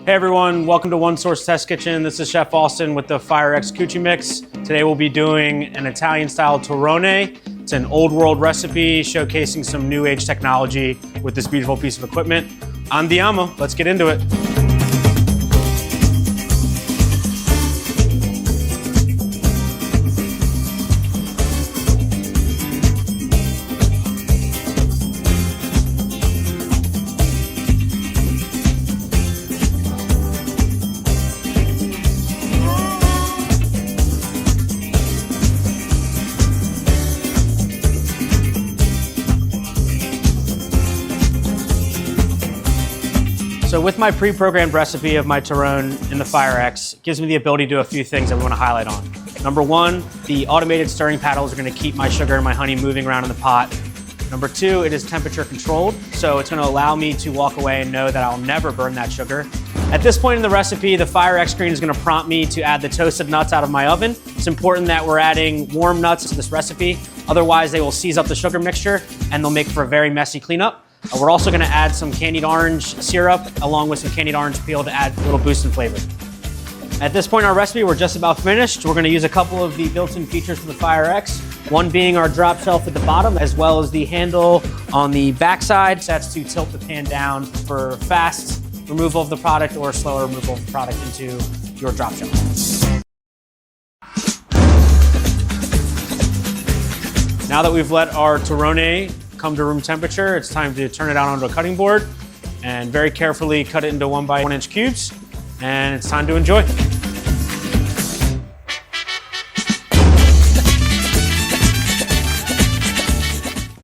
Hey everyone, welcome to One Source Test Kitchen. This is Chef Austin with the FireX Cucimix. Today we'll be doing an Italian style Torrone. It's an old world recipe showcasing some new age technology with this beautiful piece of equipment. Andiamo, let's get into it. So with my pre-programmed recipe of my Torrone in the FireX, it gives me the ability to do a few things that we want to highlight on. Number one, the automated stirring paddles are going to keep my sugar and my honey moving around in the pot. Number two, it is temperature controlled, so it's going to allow me to walk away and know that I'll never burn that sugar. At this point in the recipe, the FireX screen is going to prompt me to add the toasted nuts out of my oven. It's important that we're adding warm nuts to this recipe, otherwise they will seize up the sugar mixture and they'll make for a very messy cleanup. We're also going to add some candied orange syrup along with some candied orange peel to add a little boost in flavor. At this point in our recipe, we're just about finished. We're going to use a couple of the built-in features for the FireX, one being our drop shelf at the bottom, as well as the handle on the backside. That's to tilt the pan down for fast removal of the product or slower removal of the product into your drop shelf. Now that we've let our Torrone come to room temperature, it's time to turn it out onto a cutting board and very carefully cut it into 1 by 1 inch cubes, and it's time to enjoy.